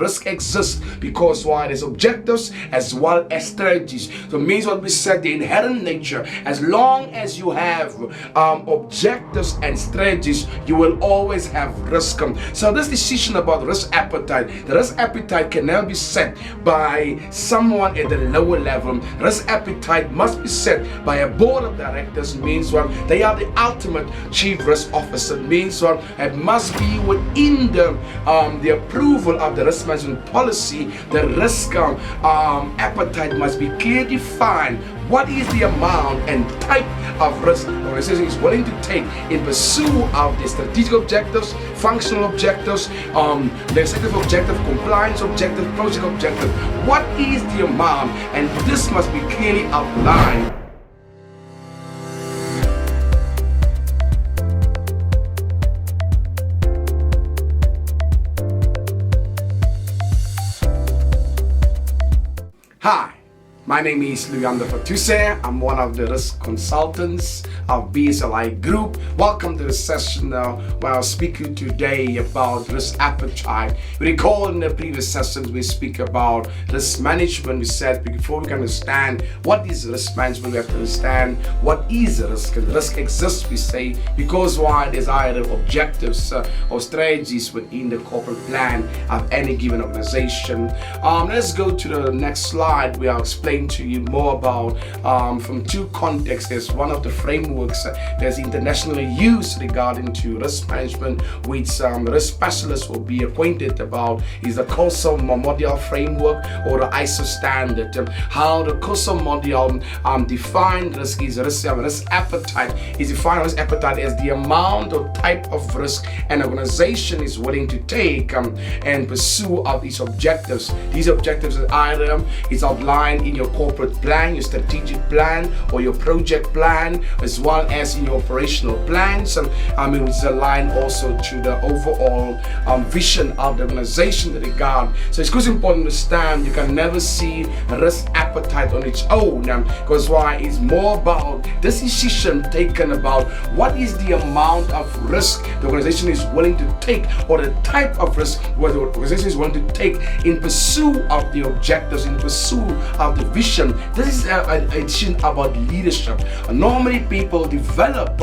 Risk exists because why? There's objectives as well as strategies. So it means what we said, the inherent nature. As long as you have objectives and strategies, you will always have risk. So this decision about risk appetite, the risk appetite can never be set by someone at the lower level. Risk appetite must be set by a board of directors. It means what? They are the ultimate chief risk officer. It means what? It must be within the approval of the risk management policy. The risk appetite must be clearly defined. What is the amount and type of risk the organization is willing to take in pursuit of the strategic objectives, functional objectives, legislative objective, compliance objective, project objective? What is the amount? And this must be clearly outlined. Hi, my name is Luyanda Fatuse. I'm one of the risk consultants of BSLI Group. Welcome to the session where I'll speak to you today about risk appetite. You recall in the previous sessions we speak about risk management. We said before we can understand what is risk management, we have to understand what is risk. And risk exists, we say, because why? There's either objectives or strategies within the corporate plan of any given organization. Let's go to the next slide where I'll explain to you more about from two contexts. There's one of the frameworks that's internationally used regarding to risk management, which risk specialists will be acquainted about, is the COSO model framework or the ISO standard. How the COSO model define risk is risk appetite is defined risk appetite as the amount or type of risk an organization is willing to take and pursue of these objectives. These objectives are either is outlined in your corporate plan, your strategic plan, or your project plan, as well as in your operational plans, which is aligned also to the overall vision of the organization in regard. So it's important to understand you can never see risk appetite on its own, because why? It's more about this decision taken about what is the amount of risk the organization is willing to take, or the type of risk where the organization is willing to take in pursuit of the objectives, in pursuit of the vision. This is a decision about leadership. Normally people develop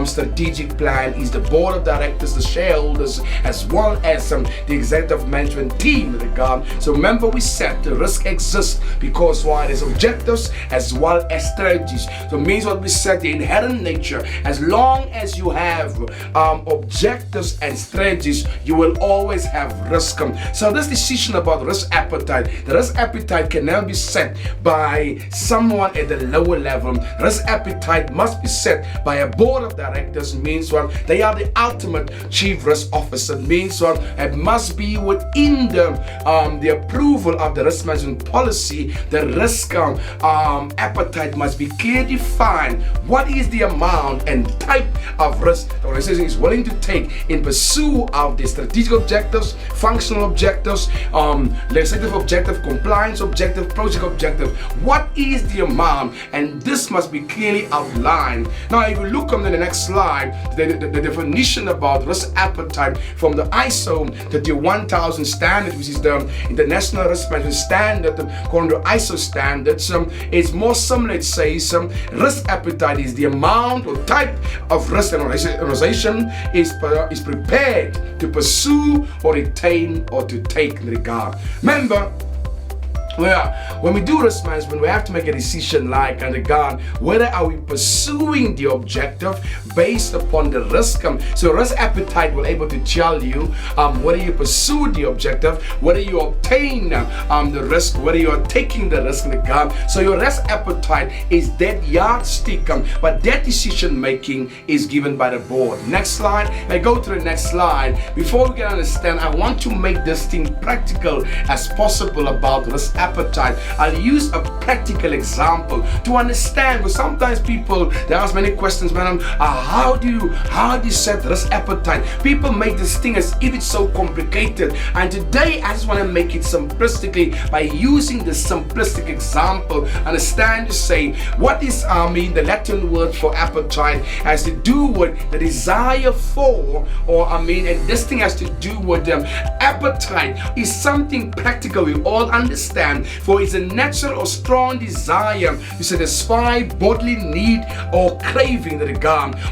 strategic plan is the board of directors, the shareholders, as well as the executive management team in regard. So remember we said the risk exists because why? There's objectives as well as strategies. So it means what we said, the inherent nature. As long as you have objectives and strategies, you will always have risk. So this decision about risk appetite, the risk appetite can never be set by someone at the lower level. Risk appetite must be set by a board of directors. Means what? They are the ultimate chief risk officer. Means what? It must be within the approval of the risk management policy. The risk appetite must be clearly defined. What is the amount and type of risk the organization is willing to take in pursuit of the strategic objectives, functional objectives, legislative objective, compliance objective, project objective? What is the amount? And this must be clearly outlined. Now if you look on the next slide, the definition about risk appetite from the ISO 31000 standard, which is the international risk management standard, according to ISO standards, is more similar. It says risk appetite is the amount or type of risk an organization is prepared to pursue or retain or to take in regard. Remember, when we do risk management, we have to make a decision like in regard whether are we pursuing the objective based upon the risk. So risk appetite will able to tell you whether you pursue the objective, whether you obtain the risk, whether you are taking the risk in regard. So your risk appetite is that yardstick, but that decision making is given by the board. Next slide. I go to the next slide. Before we can understand, I want to make this thing practical as possible about risk appetite. appetite, I'll use a practical example to understand. Because sometimes people, they ask many questions, madam, how do you set risk appetite? People make this thing as if it's so complicated, and today I just want to make it simplistically by using the simplistic example. Understand to say, what is the Latin word for appetite has to do with the desire for, and this thing has to do with appetite is something practical we all understand, for it's a natural or strong desire to satisfy bodily need or craving that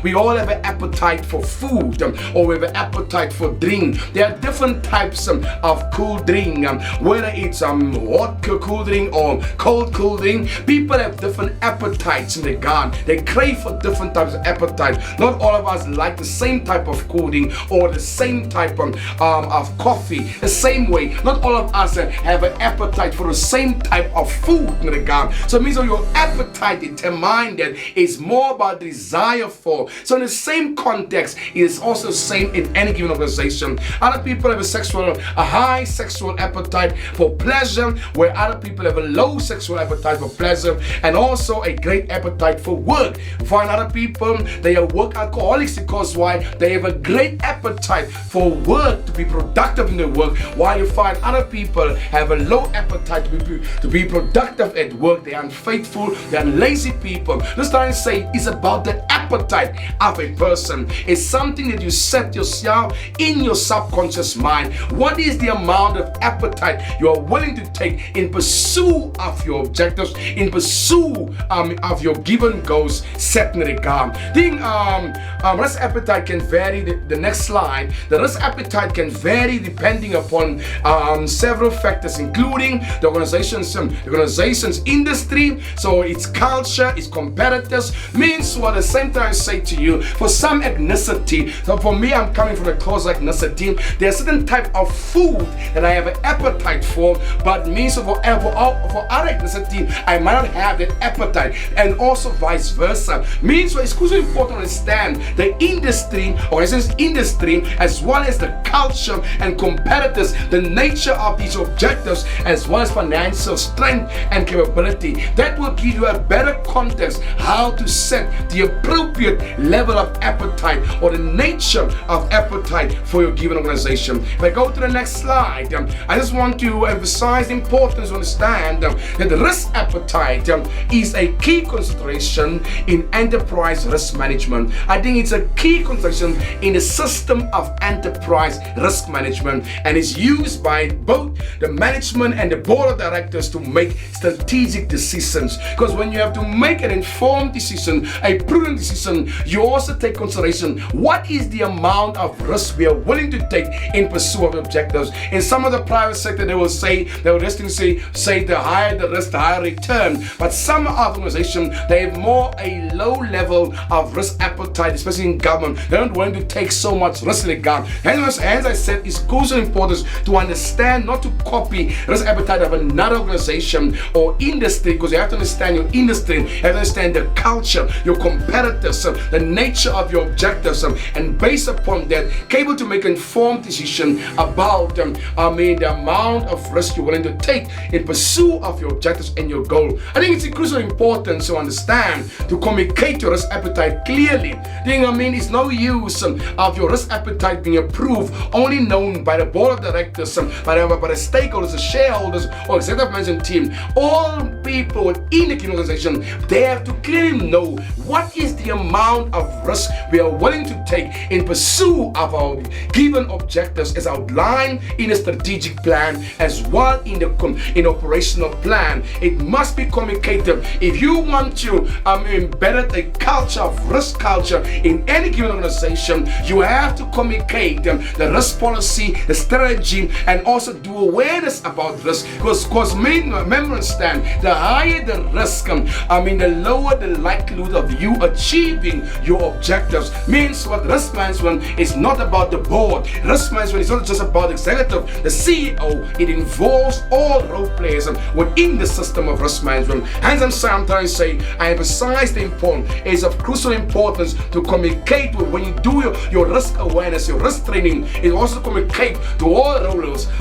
we all have an appetite for food, or we have an appetite for drink. There are different types of cool drink, whether it's hot cool drink or cold cool drink. People have different appetites in the garden. They crave for different types of appetite. Not all of us like the same type of cool drink or the same type of coffee the same way. Not all of us have an appetite for the same type of food in the garden. So it means that your appetite determined that is more about desire for. So in the same context, it is also the same in any given organization. Other people have a high sexual appetite for pleasure, where other people have a low sexual appetite for pleasure, and also a great appetite for work. For other people, they are work alcoholics because why? They have a great appetite for work, to be productive in their work, while you find other people have a low appetite to be productive at work. They are unfaithful, they are lazy people. This time I say it's about the appetite of a person. It's something that you set yourself in your subconscious mind. What is the amount of appetite you are willing to take in pursuit of your objectives, in pursuit of your given goals set in the regard? Risk appetite can vary. The next slide. The risk appetite can vary depending upon several factors, including the organization's industry, so its culture, its competitors. Means what at the same time I say to you, for some ethnicity, so for me, I'm coming from a close ethnicity, there's a certain type of food that I have an appetite for, but means for other ethnicity, I might not have that appetite, and also vice versa. Means it's also important to understand the industry, organization's industry, as well as the culture and competitors, the nature of these objectives, as well as financial strength and capability. That will give you a better context how to set the appropriate level of appetite or the nature of appetite for your given organization. If I go to the next slide, I just want to emphasize the importance to understand that the risk appetite is a key consideration in enterprise risk management. I think it's a key consideration in the system of enterprise risk management, and is used by both the management and the board of directors to make strategic decisions. Because when you have to make an informed decision, a prudent decision, you also take consideration what is the amount of risk we are willing to take in pursuit of objectives. In some of the private sector, they will say the higher the risk, the higher return. But some organizations, they have more a low level of risk appetite, especially in government. They're not willing to take so much risk in the government. As I said, it's crucial importance to understand, not to copy risk appetite of another organization or industry, because you have to understand your industry, you have to understand the culture, your competitors, the nature of your objectives, and based upon that, able to make an informed decision about the amount of risk you're willing to take in pursuit of your objectives and your goal. I think it's crucial importance to understand, to communicate your risk appetite clearly. It's no use of your risk appetite being approved, only known by the board of directors, by the stakeholders, the shareholders, or executive management team. All people in the organization, they have to clearly know what is the amount of risk we are willing to take in pursuit of our given objectives as outlined in a strategic plan, as well in operational plan. It must be communicated. If you want to embed a culture of risk culture in any given organization, you have to communicate the risk policy, the strategy, and also do awareness about risk. Because remember, understand, the higher the risk, the lower the likelihood of you achieving achieving your objectives. Means what? Risk management is not about the board. Risk management is not just about the executive, the CEO. It involves all role players within the system of risk management. Hence, I'm trying to say, I emphasize the importance. It is of crucial importance to communicate with, when you do your risk awareness, your risk training. It also communicate to all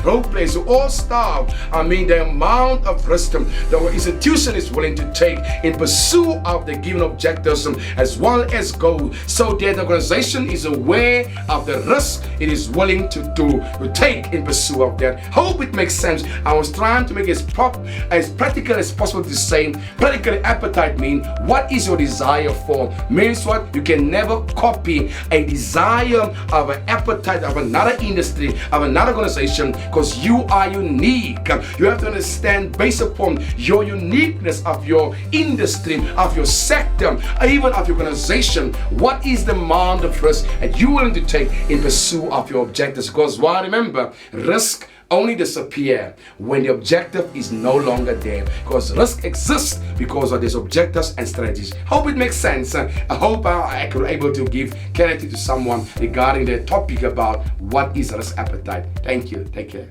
role players, to all staff. The amount of risk the institution is willing to take in pursuit of the given objectives as well as goals, so that the organization is aware of the risk it is willing to take in pursuit of that. Hope it makes sense. I was trying to make it as practical as possible to say. Practical appetite means what is your desire for? Means what? You can never copy a desire of an appetite of another industry, of another organization, because you are unique. You have to understand, based upon your uniqueness of your industry, of your sector, even of your organization, what is the amount of risk that you're willing to take in pursuit of your objectives? Because remember, risk only disappear when the objective is no longer there, because risk exists because of these objectives and strategies. Hope it makes sense. I hope I could able to give clarity to someone regarding the topic about what is risk appetite. Thank you. Take care.